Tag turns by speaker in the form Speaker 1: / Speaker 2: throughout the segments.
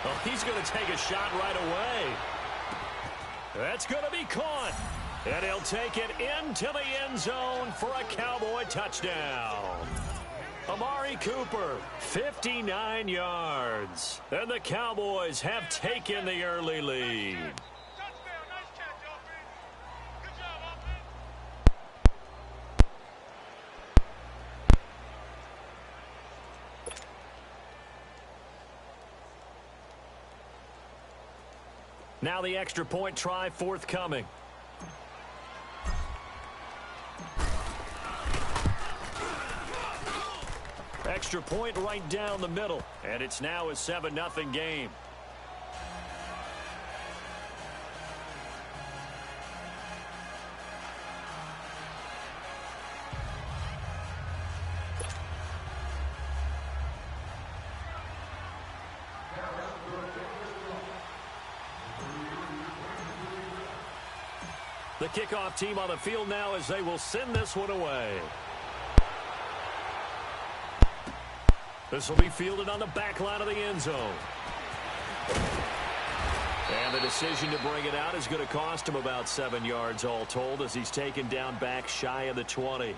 Speaker 1: Oh, he's going to take a shot right away. That's going to be caught. And he'll take it into the end zone for a Cowboy touchdown. Amari Cooper, 59 yards. And the Cowboys have taken the early lead. Now the extra point try forthcoming. Extra point right down the middle. And it's now a 7-0 game. The kickoff team on the field now as they will send this one away. This will be fielded on the back line of the end zone. And the decision to bring it out is going to cost him about 7 yards all told as he's taken down back shy of the 20.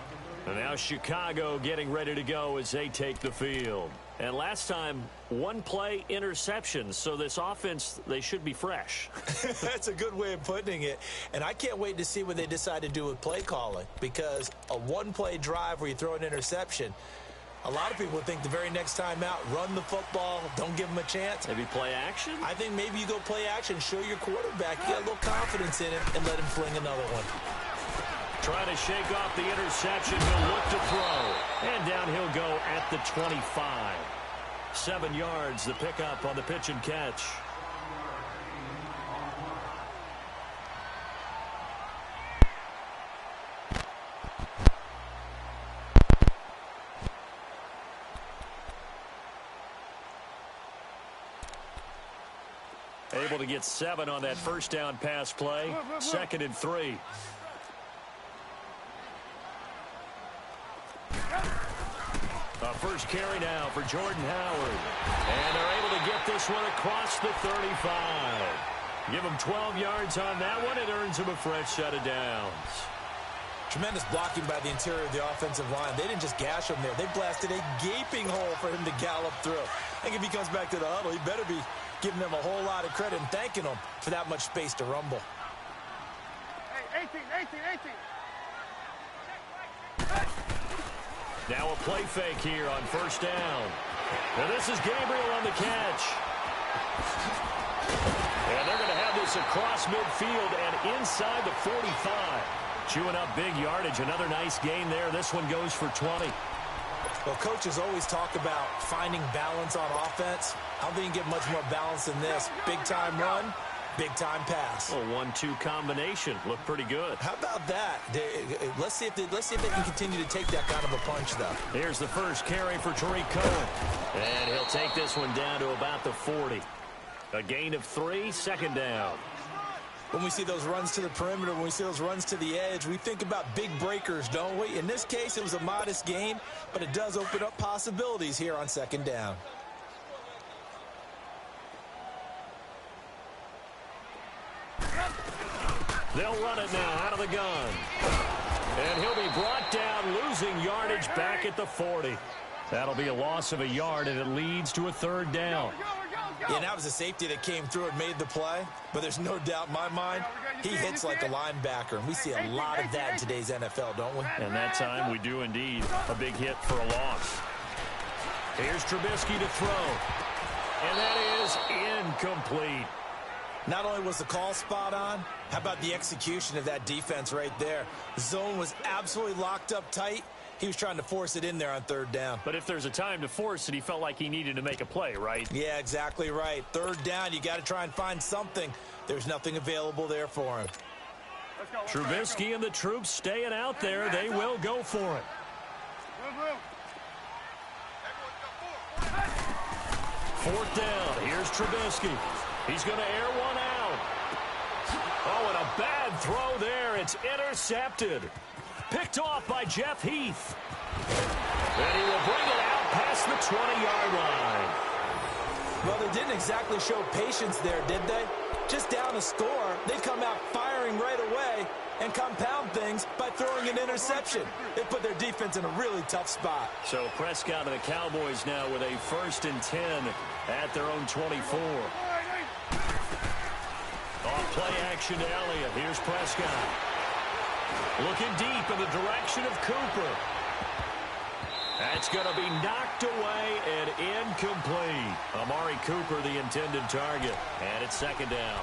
Speaker 1: And now Chicago getting ready to go as they take the field. And last time, one play interception. So this offense, they should be fresh.
Speaker 2: That's a good way of putting it. And I can't wait to see what they decide to do with play calling. Because a one-play drive where you throw an interception, a lot of people would think the very next time out, run the football, don't give them a chance.
Speaker 1: Maybe play action?
Speaker 2: I think maybe you go play action, show your quarterback you got a little confidence in it, and let him fling another one.
Speaker 1: Trying to shake off the interception. He'll look to throw. And down he'll go at the 25. 7 yards, the pickup on the pitch and catch. Able to get 7 on that first down pass play. 2nd and 3. First carry now for Jordan Howard. And they're able to get this one across the 35. Give him 12 yards on that one. It earns him a fresh set of downs.
Speaker 2: Tremendous blocking by the interior of the offensive line. They didn't just gash him there. They blasted a gaping hole for him to gallop through. I think if he comes back to the huddle, he better be giving them a whole lot of credit and thanking them for that much space to rumble.
Speaker 3: Hey, 18.
Speaker 1: Now a play fake here on first down. And this is Gabriel on the catch. And they're going to have this across midfield and inside the 45. Chewing up big yardage. Another nice gain there. This one goes for 20.
Speaker 2: Well, coaches always talk about finding balance on offense. I don't think you can get much more balance than this. Big-time run, big-time pass.
Speaker 1: A 1-2 combination. Looked pretty good.
Speaker 2: How about that? Let's see if they can continue to take that kind of a punch, though.
Speaker 1: Here's the first carry for Tariq Cohen. And he'll take this one down to about the 40. A gain of 3, 2nd down.
Speaker 2: When we see those runs to the perimeter, when we see those runs to the edge, we think about big breakers, don't we? In this case, it was a modest gain, but it does open up possibilities here on 2nd down.
Speaker 1: They'll run it now out of the gun. And he'll be brought down, losing yardage back at the 40. That'll be a loss of a yard, and it leads to a 3rd down.
Speaker 2: Yeah, that was a safety that came through and made the play, but there's no doubt in my mind, he hits like a linebacker, and we see a lot of that in today's NFL, don't we?
Speaker 1: And that time we do indeed. A big hit for a loss. Here's Trubisky to throw. And that is incomplete.
Speaker 2: Not only was the call spot on, how about the execution of that defense right there? The zone was absolutely locked up tight. He was trying to force it in there on 3rd down.
Speaker 1: But if there's a time to force it, he felt like he needed to make a play, right?
Speaker 2: Yeah, exactly right. 3rd down, you got to try and find something. There's nothing available there for him.
Speaker 1: Trubisky and the troops staying out there. They will go for it. 4th down. Here's Trubisky. He's going to air one out. Oh, and a bad throw there. It's intercepted. Picked off by Jeff Heath. And he will bring it out past the 20-yard line.
Speaker 2: Well, they didn't exactly show patience there, did they? Just down a score, they come out firing right away and compound things by throwing an interception. They put their defense in a really tough spot.
Speaker 1: So Prescott and the Cowboys now with a 1st and 10 at their own 24. Off play action to Elliott. Here's Prescott. Looking deep in the direction of Cooper. That's going to be knocked away and incomplete. Amari Cooper, the intended target. And it's 2nd down.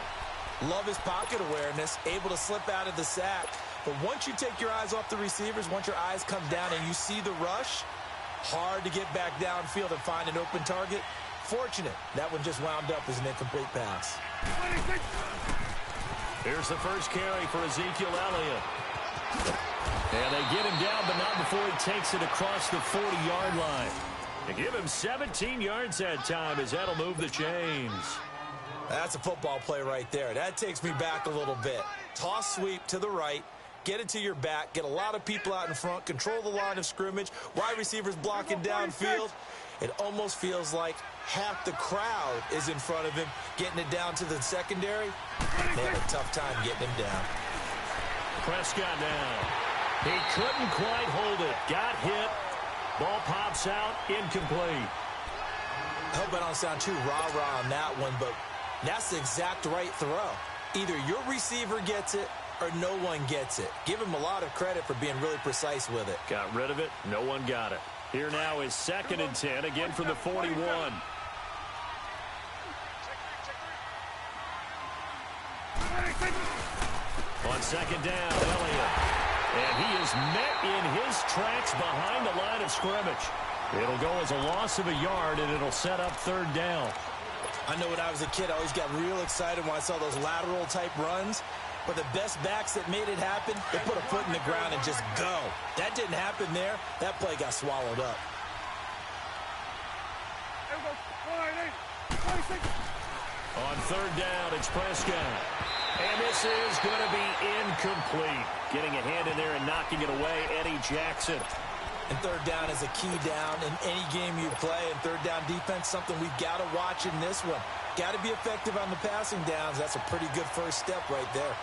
Speaker 2: Love his pocket awareness, able to slip out of the sack. But once you take your eyes off the receivers, once your eyes come down and you see the rush, hard to get back downfield and find an open target. Fortunate, that one just wound up as an incomplete pass.
Speaker 1: Here's the first carry for Ezekiel Elliott. And they get him down, but not before he takes it across the 40-yard line. They give him 17 yards that time as that'll move the chains.
Speaker 2: That's a football play right there. That takes me back a little bit. Toss sweep to the right, get it to your back, get a lot of people out in front, control the line of scrimmage, wide receivers blocking downfield. It almost feels like half the crowd is in front of him, getting it down to the secondary. They have a tough time getting him down.
Speaker 1: Prescott now. He couldn't quite hold it. Got hit. Ball pops out. Incomplete.
Speaker 2: I hope I don't sound too rah-rah on that one, but that's the exact right throw. Either your receiver gets it or no one gets it. Give him a lot of credit for being really precise with it.
Speaker 1: Got rid of it. No one got it. Here now is 2nd and 10, again from the 41. On 2nd down, Elliott. And he is met in his tracks behind the line of scrimmage. It'll go as a loss of a yard, and it'll set up 3rd down.
Speaker 2: I know when I was a kid, I always got real excited when I saw those lateral-type runs. But the best backs that made it happen, they put a foot in the ground and just go. That didn't happen there. That play got swallowed up.
Speaker 1: On 3rd down, it's Prescott. And this is going to be incomplete. Getting a hand in there and knocking it away, Eddie Jackson.
Speaker 2: And 3rd down is a key down in any game you play. And 3rd down defense, something we've got to watch in this one. Got to be effective on the passing downs. That's a pretty good first step right there.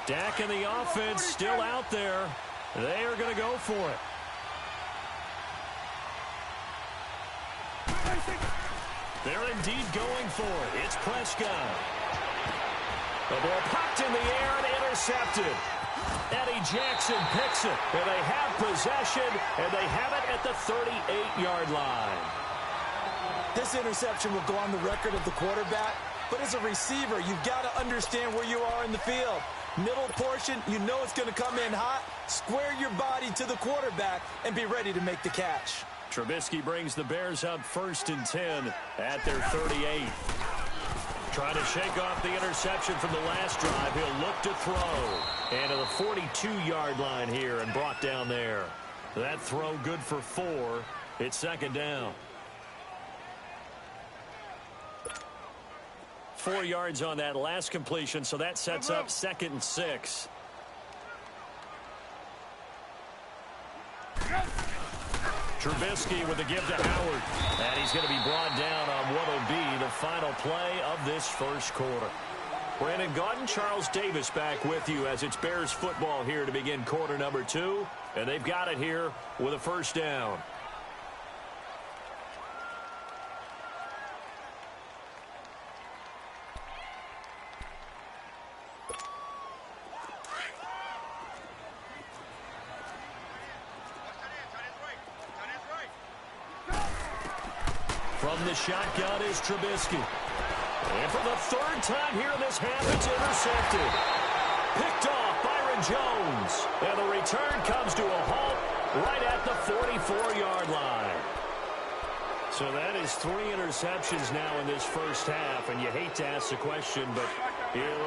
Speaker 1: Dak and the offense still out there. They are going to go for it. They're indeed going for it. It's Prescott. The ball popped in the air and intercepted. Eddie Jackson picks it. And they have possession, and they have it at the 38-yard line.
Speaker 2: This interception will go on the record of the quarterback, but as a receiver, you've got to understand where you are in the field. Middle portion, you know it's going to come in hot. Square your body to the quarterback and be ready to make the catch.
Speaker 1: Trubisky brings the Bears up 1st and 10 at their 38. Trying to shake off the interception from the last drive. He'll look to throw. And to the 42-yard line here and brought down there. That throw good for 4. It's 2nd down. 4 yards on that last completion, so that sets up 2nd and 6. Trubisky with the give to Howard. And he's going to be brought down on what will be the final play of this first quarter. Brandon Gaudin, Charles Davis back with you as it's Bears football here to begin quarter number 2. And they've got it here with a 1st down. From the shotgun is Trubisky. And for the 3rd time here in this half, it's intercepted. Picked off Byron Jones. And the return comes to a halt right at the 44-yard line. So that is 3 interceptions now in this first half. And you hate to ask the question, but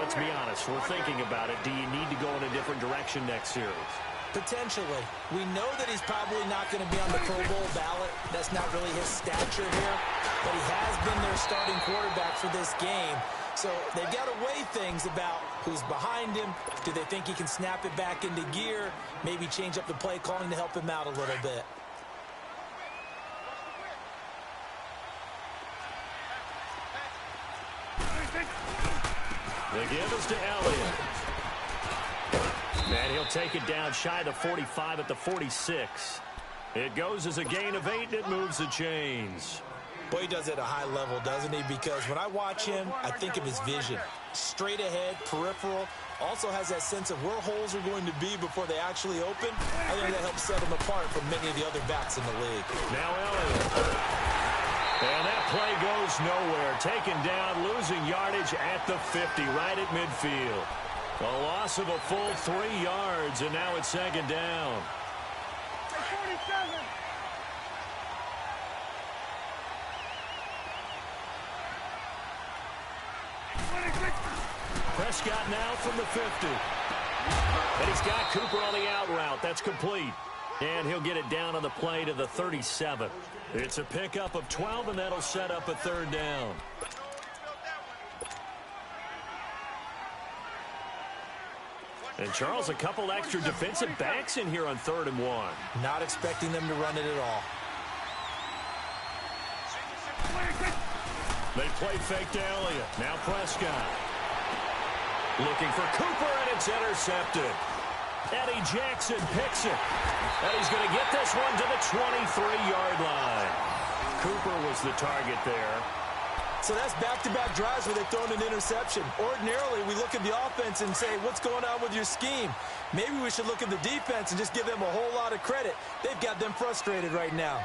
Speaker 1: let's be honest. We're thinking about it. Do you need to go in a different direction next series?
Speaker 2: Potentially. We know that he's probably not going to be on the Pro Bowl ballot. That's not really his stature here. But he has been their starting quarterback for this game. So they've got to weigh things about who's behind him. Do they think he can snap it back into gear? Maybe change up the play calling to help him out a little bit.
Speaker 1: The give is to Elliott. And he'll take it down shy of the 45 at the 46. It goes as a gain of 8, and it moves the chains.
Speaker 2: Boy, he does it at a high level, doesn't he? Because when I watch him, I think of his vision. Straight ahead, peripheral. Also has that sense of where holes are going to be before they actually open. I think that helps set him apart from many of the other backs in the league.
Speaker 1: Now Elliott. And that play goes nowhere. Taken down, losing yardage at the 50, right at midfield. A loss of a full 3 yards, and now it's second down.
Speaker 3: 47.
Speaker 1: Prescott now from the 50. And he's got Cooper on the out route. That's complete. And he'll get it down on the play to the 37. It's a pickup of 12, and that'll set up a third down. And, Charles, a couple extra defensive backs in here on 3rd and 1.
Speaker 2: Not expecting them to run it at all.
Speaker 1: They play fake to Elliott. Now Prescott. Looking for Cooper, and it's intercepted. Eddie Jackson picks it. And he's going to get this one to the 23-yard line. Cooper was the target there.
Speaker 2: So that's back-to-back drives where they've thrown an interception. Ordinarily, we look at the offense and say, what's going on with your scheme? Maybe we should look at the defense and just give them a whole lot of credit. They've got them frustrated right now.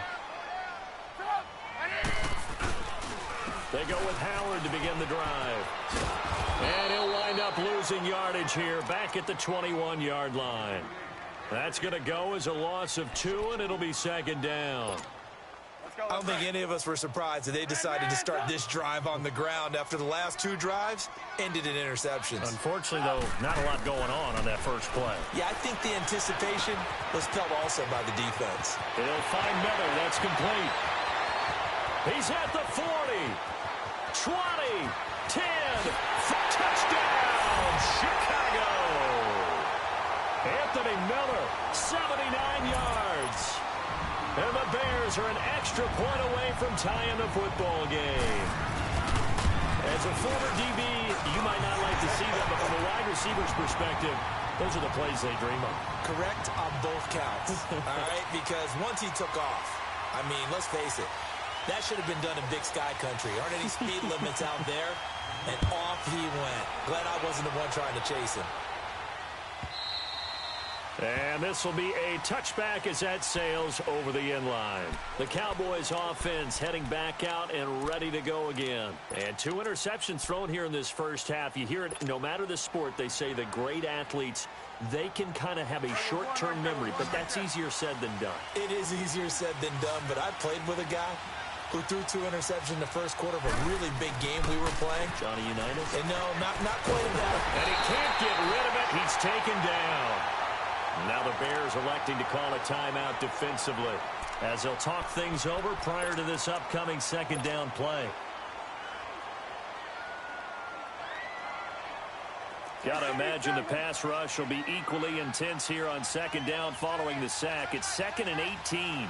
Speaker 1: They go with Howard to begin the drive. And he'll wind up losing yardage here back at the 21-yard line. That's going to go as a loss of 2, and it'll be second down.
Speaker 2: I don't think any of us were surprised that they decided to start this drive on the ground after the last 2 drives ended in interceptions.
Speaker 1: Unfortunately, though, not a lot going on that first play.
Speaker 2: Yeah, I think the anticipation was felt also by the defense.
Speaker 1: They'll find Miller. That's complete. He's at the 40, 20, 10, touchdown, Chicago. Anthony Miller, 79 yards. And the Bears are an extra point away from tying the football game. As a former DB, you might not like to see that, but from a wide receiver's perspective, those are the plays they dream of.
Speaker 2: Correct on both counts, all right? Because once he took off, I mean, let's face it, that should have been done in Big Sky Country. Aren't any speed limits out there? And off he went. Glad I wasn't the one trying to chase him.
Speaker 1: And this will be a touchback as that sails over the end line. The Cowboys offense heading back out and ready to go again. And 2 interceptions thrown here in this first half. You hear it, no matter the sport, they say that great athletes, they can kind of have a short-term memory, but that's easier said than done.
Speaker 2: It is easier said than done, but I played with a guy who threw 2 interceptions in the first quarter of a really big game we were playing.
Speaker 1: Johnny Unitas?
Speaker 2: And no, not quite that.
Speaker 1: And he can't get rid of it. He's taken down. Now the Bears electing to call a timeout defensively as they'll talk things over prior to this upcoming second down play. Got to imagine the pass rush will be equally intense here on second down following the sack. It's 2nd and 18.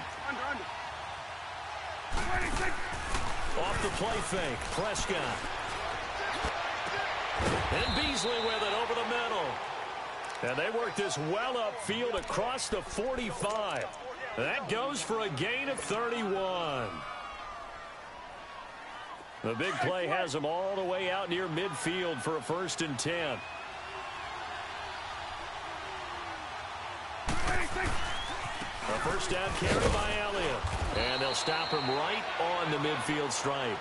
Speaker 1: Off the play fake, Prescott. And Beasley with it over the middle. And they work this well upfield across the 45. That goes for a gain of 31. The big play has them all the way out near midfield for a 1st and 10. A first down carry by Elliott. And they'll stop him right on the midfield stripe.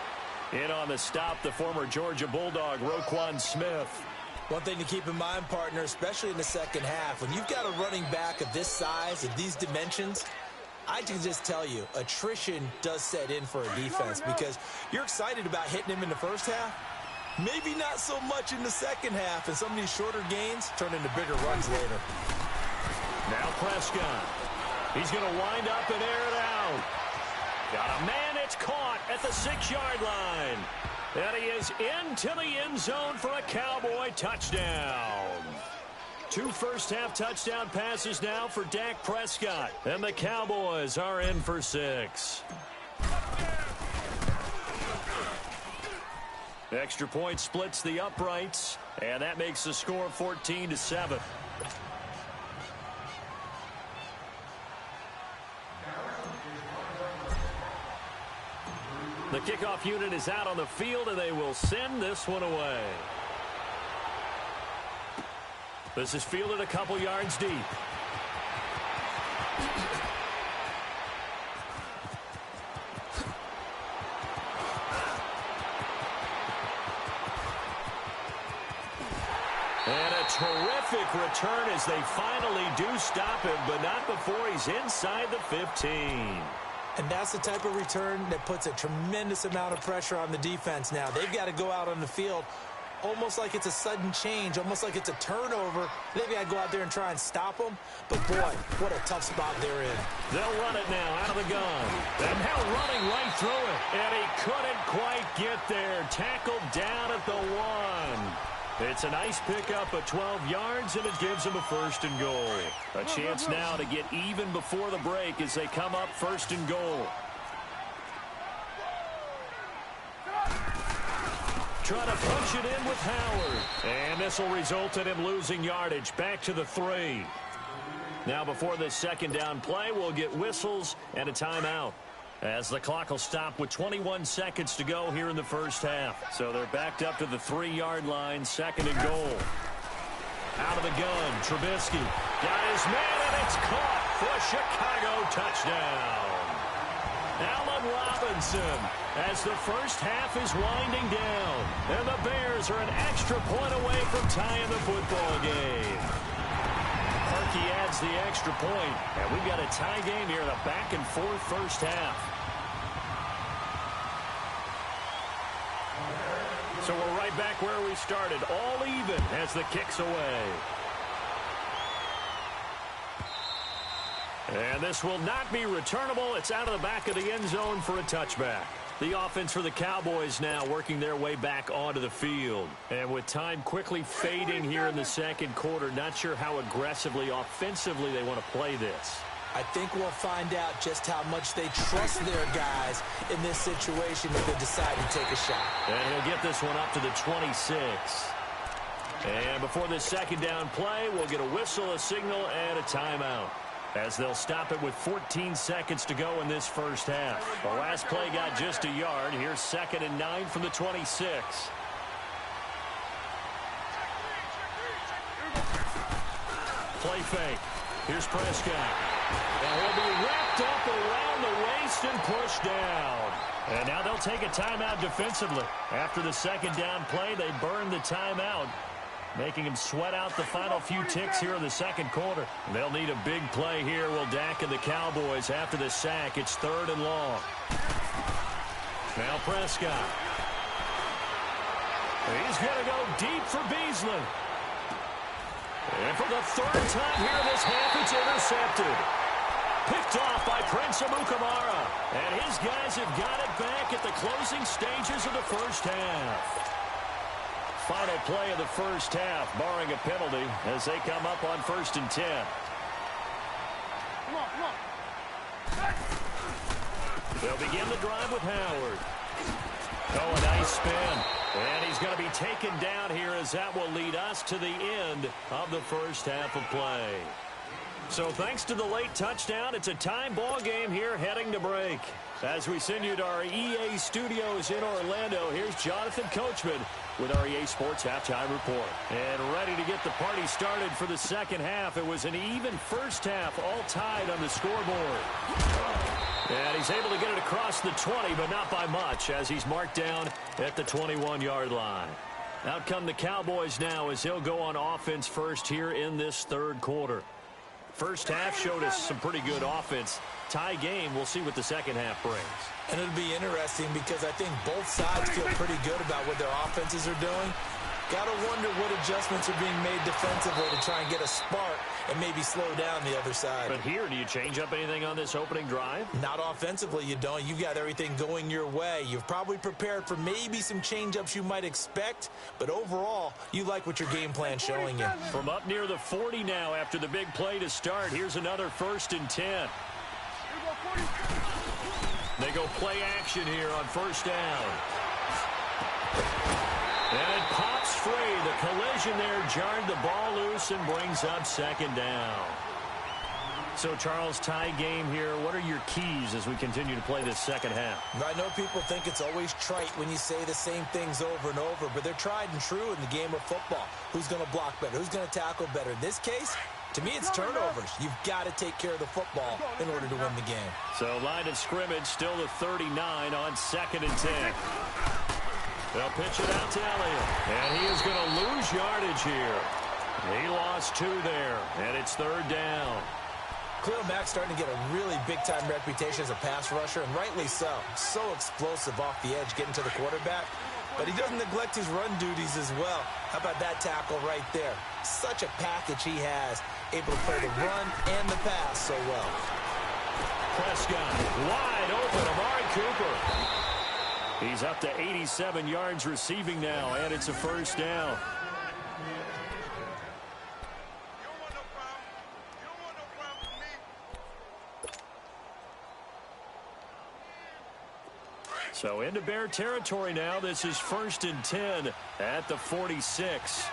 Speaker 1: In on the stop, the former Georgia Bulldog, Roquan Smith.
Speaker 2: One thing to keep in mind, partner, especially in the second half, when you've got a running back of this size, of these dimensions, I can just tell you, attrition does set in for a defense because you're excited about hitting him in the first half. Maybe not so much in the second half, and some of these shorter gains turn into bigger runs later.
Speaker 1: Now Prescott. He's going to wind up and air it out. Got a man, it's caught at the 6-yard line. And he is into the end zone for a Cowboy touchdown. 2 first-half touchdown passes now for Dak Prescott. And the Cowboys are in for 6. Extra point splits the uprights, and that makes the score 14-7. The kickoff unit is out on the field, and they will send this one away. This is fielded a couple yards deep. And a terrific return as they finally do stop him, but not before he's inside the 15.
Speaker 2: And that's the type of return that puts a tremendous amount of pressure on the defense now. They've got to go out on the field almost like it's a sudden change, almost like it's a turnover. They've got to go out there and try and stop them. But, boy, what a tough spot they're in.
Speaker 1: They'll run it now out of the gun. And now running right through it. And he couldn't quite get there. Tackled down at the 1. It's a nice pickup of 12 yards, and it gives them a 1st and goal. A chance now to get even before the break as they come up 1st and goal. Trying to punch it in with Howard. And this will result in him losing yardage back to the 3. Now before this second down play, we'll get whistles and a timeout, as the clock will stop with 21 seconds to go here in the first half. So they're backed up to the 3-yard line, 2nd and goal. Out of the gun, Trubisky got his man, and it's caught for a Chicago touchdown. Allen Robinson, as the first half is winding down, and the Bears are an extra point away from tying the football game. Parkey adds the extra point, and we've got a tie game here in a back-and-forth first half. So we're right back where we started, all even as the kick's away. And this will not be returnable. It's out of the back of the end zone for a touchback. The offense for the Cowboys now working their way back onto the field. And with time quickly fading here in the second quarter, not sure how aggressively, offensively they want to play this.
Speaker 2: I think we'll find out just how much they trust their guys in this situation if they decide to take a shot.
Speaker 1: And he'll get this one up to the 26. And before this second down play, we'll get a whistle, a signal, and a timeout, as they'll stop it with 14 seconds to go in this first half. The last play got just a yard. Here's 2nd and 9 from the 26. Play fake. Here's Prescott. And he'll be wrapped up around the waist and pushed down. And now they'll take a timeout defensively. After the second down play, they burn the timeout, making him sweat out the final few ticks here in the second quarter. They'll need a big play here, will Dak and the Cowboys after the sack. It's 3rd and long. Now Prescott. He's going to go deep for Beasley. And for the 3rd time here in this half, it's intercepted. Picked off by Prince Amukamara. And his guys have got it back at the closing stages of the first half. Final play of the first half, barring a penalty, as they come up on 1st and 10.
Speaker 3: Come on.
Speaker 1: They'll begin the drive with Howard. Oh, a nice spin. And he's going to be taken down here, as that will lead us to the end of the first half of play. So thanks to the late touchdown, it's a time ball game here heading to break. As we send you to our EA studios in Orlando, here's Jonathan Coachman with our EA Sports Halftime Report. And ready to get the party started for the second half. It was an even first half, all tied on the scoreboard. And he's able to get it across the 20, but not by much, as he's marked down at the 21-yard line. Out come the Cowboys now, as they'll go on offense first here in this third quarter. First half showed us some pretty good offense. Tie game, we'll see what the second half brings.
Speaker 2: And it'll be interesting because I think both sides feel pretty good about what their offenses are doing. Got to wonder what adjustments are being made defensively to try and get a spark and maybe slow down the other side.
Speaker 1: But here, do you change up anything on this opening drive?
Speaker 2: Not offensively, you don't. You've got everything going your way. You've probably prepared for maybe some change-ups you might expect, but overall, you like what your game plan's showing you.
Speaker 1: From up near the 40 now after the big play to start, here's another 1st and 10. They go play action here on 1st down. the collision there jarred the ball loose and brings up second down. So, Charles, tie game here. What are your keys as we continue to play this second half?
Speaker 2: I know people think it's always trite when you say the same things over and over, but they're tried and true in the game of football. Who's going to block better? Who's going to tackle better? In this case, to me, it's turnovers. You've got to take care of the football in order to win the game.
Speaker 1: So, line of scrimmage still the 39 on 2nd and 10. They'll pitch it out to Elliott, and he is going to lose yardage here. He lost 2 there, and it's 3rd down.
Speaker 2: Khalil Mack's starting to get a really big-time reputation as a pass rusher, and rightly so. So explosive off the edge getting to the quarterback. But he doesn't neglect his run duties as well. How about that tackle right there? Such a package he has, able to play the run and the pass so well.
Speaker 1: Prescott wide open. Amari Cooper. He's up to 87 yards receiving now, and it's a 1st down. So into Bear territory now. This is 1st and 10 at the 46.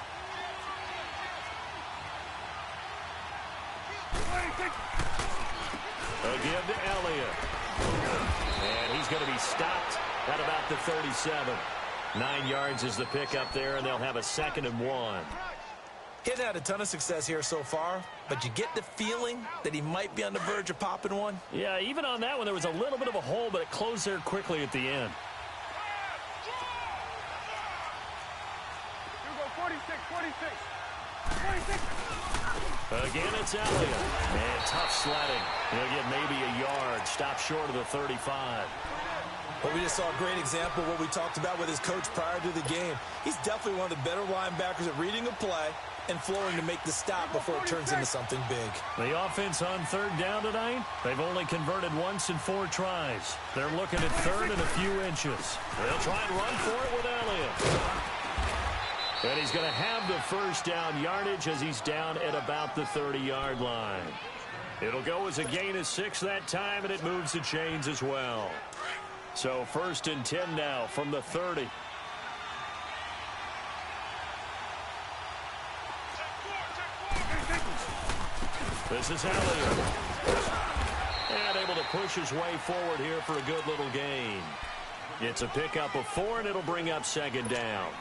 Speaker 1: Again to Elliott. And he's going to be stopped at about the 37. 9 yards is the pickup there, and they'll have a 2nd and 1.
Speaker 2: He hasn't had a ton of success here so far, but you get the feeling that he might be on the verge of popping one.
Speaker 1: Yeah, even on that one, there was a little bit of a hole, but it closed there quickly at the end.
Speaker 3: You go 46, 46. 46.
Speaker 1: Again, it's Elliott. And tough sledding. He'll get maybe a yard. Stop short of the 35.
Speaker 2: But we just saw a great example of what we talked about with his coach prior to the game. He's definitely one of the better linebackers at reading a play and flowing to make the stop before it turns into something big.
Speaker 1: The offense on 3rd down tonight, they've only converted once in 4 tries. They're looking at 3rd and a few inches. They'll try and run for it with Elliott. And he's going to have the 1st down yardage as he's down at about the 30-yard line. It'll go as a gain of 6 that time, and it moves the chains as well. So 1st and 10 now from the 30. This is Elliott. And able to push his way forward here for a good little gain. It's a pickup of 4, and it'll bring up 2nd down.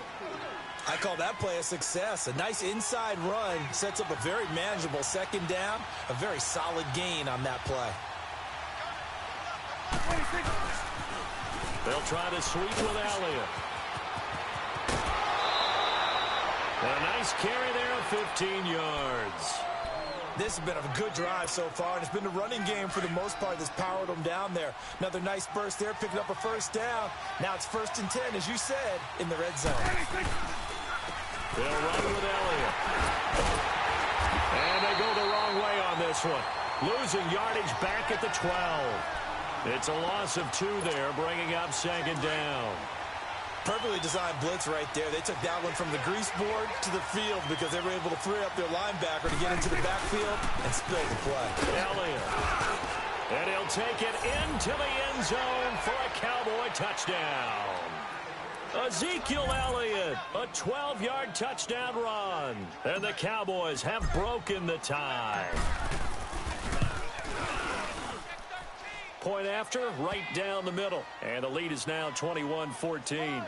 Speaker 2: I call that play a success. A nice inside run sets up a very manageable 2nd down. A very solid gain on that play.
Speaker 1: They'll try to sweep with Elliott. And a nice carry there of 15 yards.
Speaker 2: This has been a good drive so far, and it's been the running game for the most part that's powered them down there. Another nice burst there, picking up a 1st down. Now it's 1st and 10, as you said, in the red zone.
Speaker 1: They'll run with Elliott. And they go the wrong way on this one. Losing yardage back at the 12. It's a loss of 2 there, bringing up 2nd down.
Speaker 2: Perfectly designed blitz right there. They took that one from the grease board to the field because they were able to free up their linebacker to get into the backfield and spill the play.
Speaker 1: Elliott. And he'll take it into the end zone for a Cowboy touchdown. Ezekiel Elliott, a 12-yard touchdown run. And the Cowboys have broken the tie. Point after, right down the middle. And the lead is now 21-14.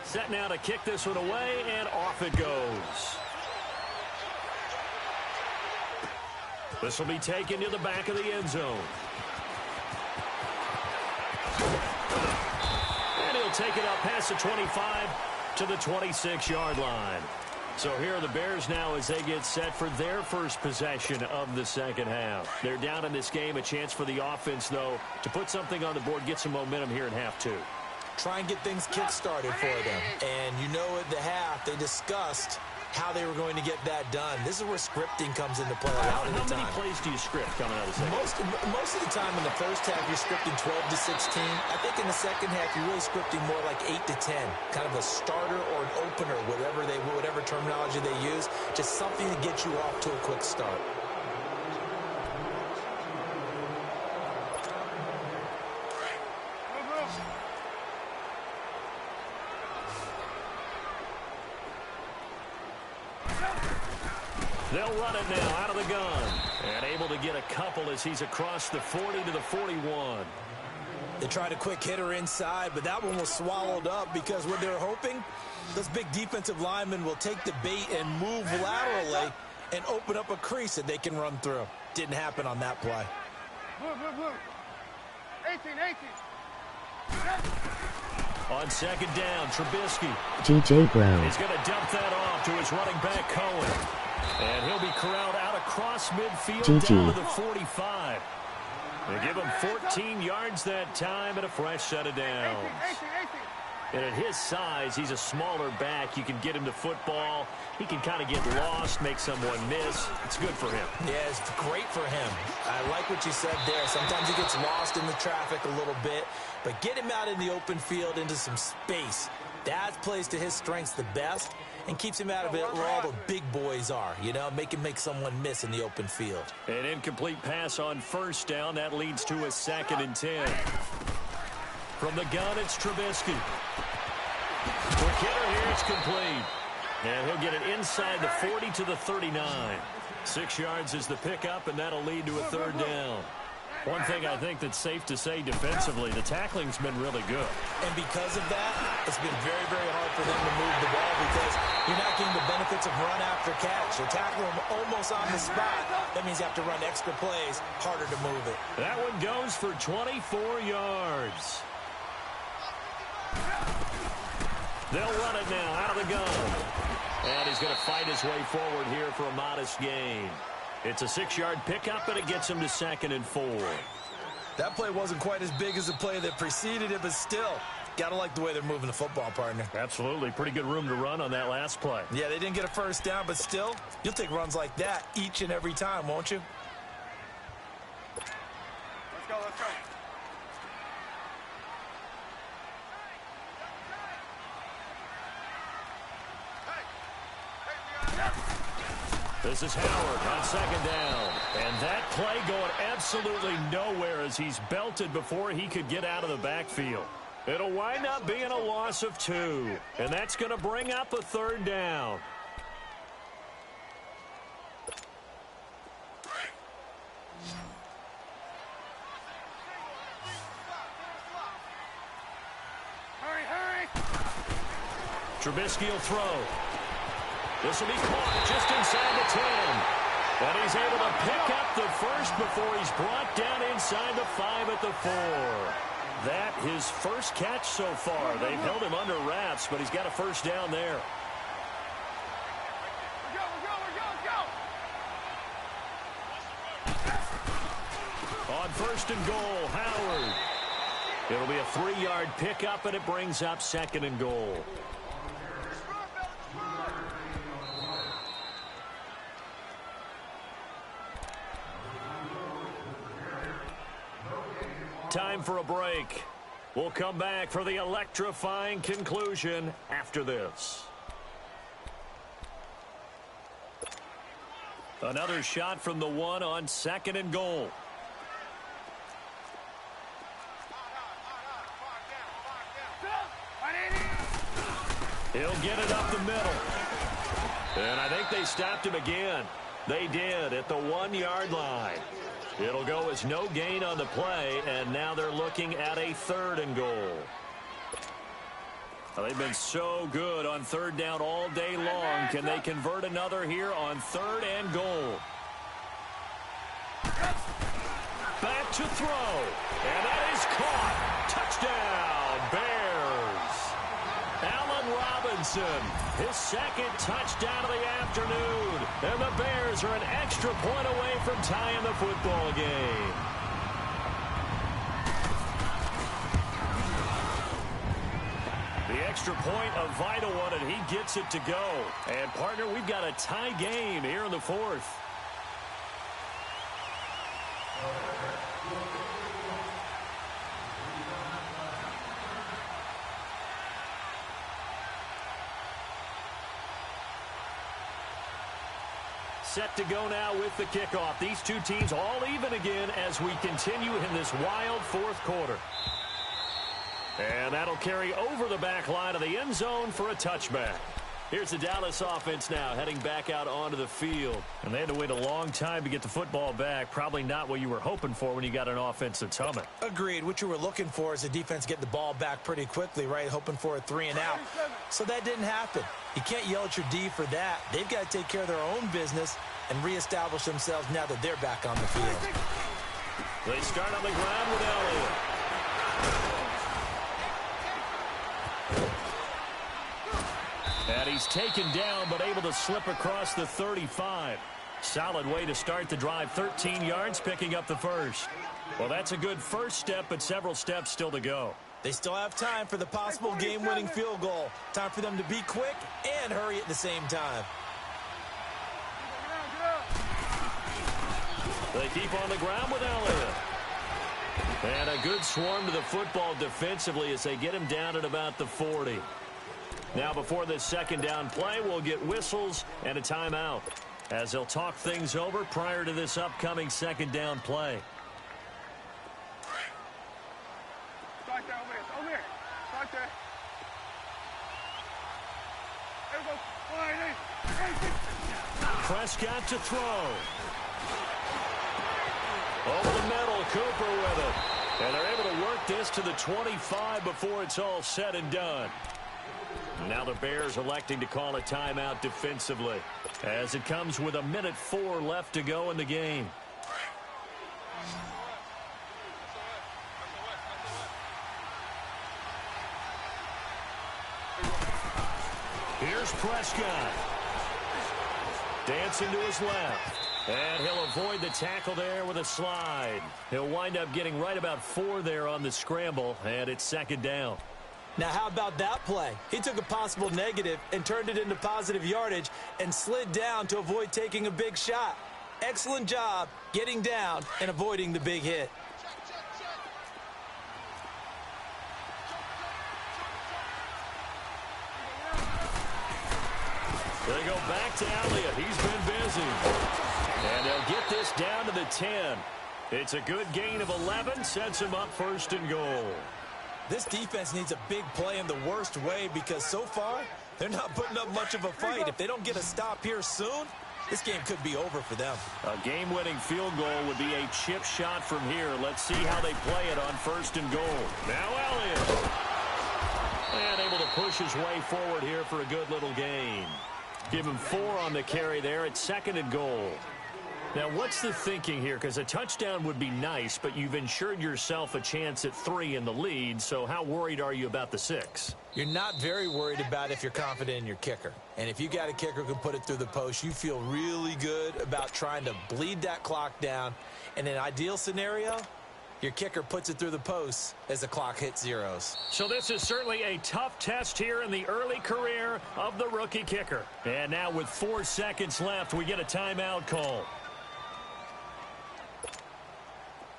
Speaker 1: Set now to kick this one away, and off it goes. This will be taken to the back of the end zone. And he'll take it up past the 25 to the 26-yard line. So here are the Bears now as they get set for their first possession of the second half. They're down in this game. A chance for the offense, though, to put something on the board, get some momentum here in half 2.
Speaker 2: Try and get things kick-started for them. And you know at the half, they discussed how they were going to get that done. This is where scripting comes into play a lot of the time.
Speaker 1: How many plays do you script coming out of the second?
Speaker 2: Most of the time in the first half, you're scripting 12 to 16. I think in the second half, you're really scripting more like 8 to 10. Kind of a starter or an opener, whatever whatever terminology they use, just something to get you off to a quick start.
Speaker 1: They'll run it now out of the gun. And able to get a couple as he's across the 40 to the 41.
Speaker 2: They tried a quick hitter inside, but that one was swallowed up because what they're hoping, this big defensive lineman will take the bait and move laterally and open up a crease that they can run through. Didn't happen on that play.
Speaker 3: Blue. 18.
Speaker 1: On second down, Trubisky.
Speaker 4: DJ Bro.
Speaker 1: He's going to dump that off to his running back, Cohen. And he'll be corralled out across midfield down to the 45. They give him 14 yards that time and a fresh set of downs.
Speaker 3: 18.
Speaker 1: And at his size, he's a smaller back. You can get him to football. He can kind of get lost, make someone miss. It's good for him.
Speaker 2: Yeah, it's great for him. I like what you said there. Sometimes he gets lost in the traffic a little bit, but get him out in the open field into some space. That plays to his strengths the best and keeps him out of it where all the big boys are, you know, make someone miss in the open field.
Speaker 1: An incomplete pass on first down. That leads to a 2nd and 10. From the gun, it's Trubisky. Quick hitter here, it's complete. And he'll get it inside the 40 to the 39. 6 yards is the pickup, and that'll lead to a 3rd down. One thing I think that's safe to say defensively, the tackling's been really good.
Speaker 2: And because of that, it's been very, very hard for them to move the ball because you're not getting the benefits of run after catch. You tackle them almost on the spot. That means you have to run extra plays, harder to move it.
Speaker 1: That one goes for 24 yards. They'll run it now out of the gun. And he's going to fight his way forward here for a modest gain. It's a 6-yard pickup, and it gets him to 2nd and 4.
Speaker 2: That play wasn't quite as big as the play that preceded it, but still, got to like the way they're moving the football, partner.
Speaker 1: Absolutely. Pretty good room to run on that last play.
Speaker 2: Yeah, they didn't get a first down, but still, you'll take runs like that each and every time, won't you?
Speaker 3: Let's go.
Speaker 1: This is Howard on 2nd down. And that play going absolutely nowhere as he's belted before he could get out of the backfield. It'll wind up being a loss of 2. And that's going to bring up a 3rd down.
Speaker 3: Hurry.
Speaker 1: Trubisky will throw. This will be caught just inside the 10. And he's able to pick up the first before he's brought down inside the 5 at the 4. That his first catch so far. They've held him under wraps, but he's got a first down there. On 1st and goal, Howard. It'll be a 3-yard pickup, and it brings up 2nd and goal. Time for a break. We'll come back for the electrifying conclusion after this. Another shot from the 1 on 2nd and goal. He'll get it up the middle. And I think they stopped him again. They did at the 1-yard line. It'll go as no gain on the play, and now they're looking at a 3rd and goal. Well, they've been so good on 3rd down all day long. Can they convert another here on 3rd and goal? Back to throw, and that is caught. Touchdown, Bears. Allen Robinson, his 2nd touchdown of the afternoon. And the Bears are an extra point away from tying the football game. The extra point, a vital one, and he gets it to go. And, partner, we've got a tie game here in the 4th. Set to go now with the kickoff. These two teams all even again as we continue in this wild fourth quarter. And that'll carry over the back line of the end zone for a touchback. Here's the Dallas offense now heading back out onto the field. And they had to wait a long time to get the football back. Probably not what you were hoping for when you got an offense that's humming.
Speaker 2: Agreed. What you were looking for is the defense get the ball back pretty quickly, right? Hoping for a 3 and out. So that didn't happen. You can't yell at your D for that. They've got to take care of their own business and reestablish themselves now that they're back on the field.
Speaker 1: They start on the ground with Elliott. And he's taken down, but able to slip across the 35. Solid way to start the drive. 13 yards, picking up the first. Well, that's a good first step, but several steps still to go.
Speaker 2: They still have time for the possible game-winning field goal. Time for them to be quick and hurry at the same time.
Speaker 1: They keep on the ground with Elliott. And a good swarm to the football defensively as they get him down at about the 40. Now before this second down play, we'll get whistles and a timeout as they'll talk things over prior to this upcoming second down play.
Speaker 3: Start there, over here. Start there. There we go.
Speaker 1: Prescott to throw. Over the middle, Cooper with it. And they're able to work this to the 25 before it's all said and done. Now the Bears electing to call a timeout defensively as it comes with 1:04 left to go in the game. Here's Prescott. Dancing to his left. And he'll avoid the tackle there with a slide. He'll wind up getting right about 4 there on the scramble, and it's second down.
Speaker 2: Now, how about that play? He took a possible negative and turned it into positive yardage and slid down to avoid taking a big shot. Excellent job getting down and avoiding the big hit.
Speaker 1: They go back to Elliott. He's been busy. And they'll get this down to the 10. It's a good gain of 11. Sets him up first and goal.
Speaker 2: This defense needs a big play in the worst way because so far, they're not putting up much of a fight. If they don't get a stop here soon, this game could be over for them.
Speaker 1: A game-winning field goal would be a chip shot from here. Let's see how they play it on first and goal. Now Elliott. And able to push his way forward here for a good little gain. Give him 4 on the carry there at second and goal. Now, what's the thinking here? Because a touchdown would be nice, but you've ensured yourself a chance at 3 in the lead, so how worried are you about the 6?
Speaker 2: You're not very worried about if you're confident in your kicker. And if you got a kicker who can put it through the post, you feel really good about trying to bleed that clock down. In an ideal scenario, your kicker puts it through the post as the clock hits zeros.
Speaker 1: So this is certainly a tough test here in the early career of the rookie kicker. And now with 4 seconds left, we get a timeout call.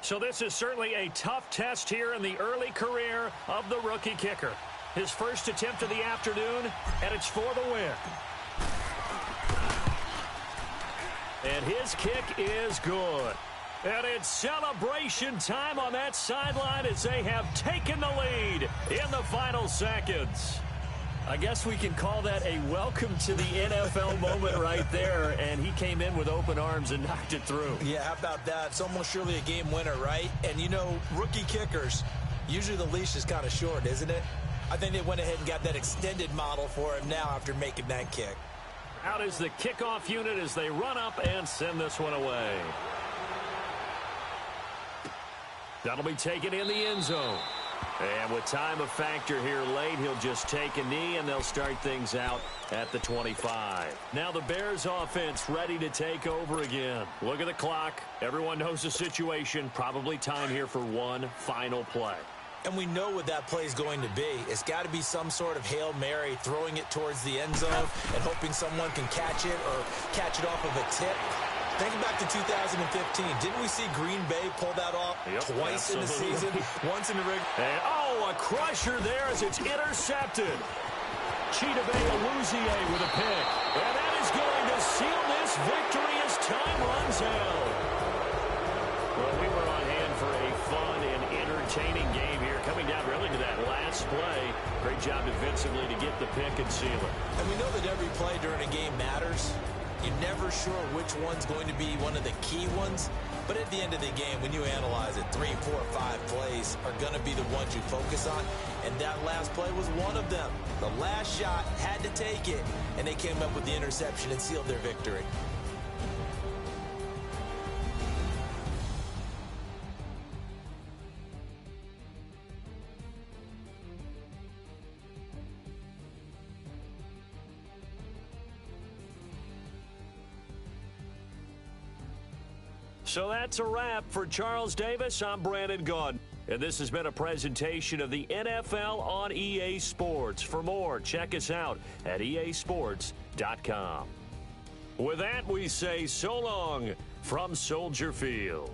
Speaker 1: So this is certainly a tough test here in the early career of the rookie kicker. His first attempt of the afternoon, and it's for the win. And his kick is good. And it's celebration time on that sideline as they have taken the lead in the final seconds. I guess we can call that a welcome to the NFL moment right there, and he came in with open arms and knocked it through.
Speaker 2: Yeah, how about that? It's almost surely a game winner, right? And, you know, rookie kickers, usually the leash is kind of short, isn't it? I think they went ahead and got that extended model for him now after making that kick.
Speaker 1: Out is the kickoff unit as they run up and send this one away. That'll be taken in the end zone. And with time a factor here late, he'll just take a knee, and they'll start things out at the 25. Now the Bears offense ready to take over again. Look at the clock. Everyone knows the situation. Probably time here for one final play.
Speaker 2: And we know what that play is going to be. It's got to be some sort of Hail Mary, throwing it towards the end zone and hoping someone can catch it or catch it off of a tip. Think back to 2015. Didn't we see Green Bay pull that off twice in the season? Once in the rig.
Speaker 1: And, a crusher there as it's intercepted. Chidobe Awuzie with a pick. And that is going to seal this victory as pick and seal it.
Speaker 2: And we know that every play during a game matters. You're never sure which one's going to be one of the key ones. But at the end of the game, when you analyze it, 3, 4, 5 plays are going to be the ones you focus on. And that last play was one of them. The last shot had to take it, and they came up with the interception and sealed their victory.
Speaker 1: So that's a wrap. For Charles Davis, I'm Brandon Gaudin. And this has been a presentation of the NFL on EA Sports. For more, check us out at easports.com. With that, we say so long from Soldier Field.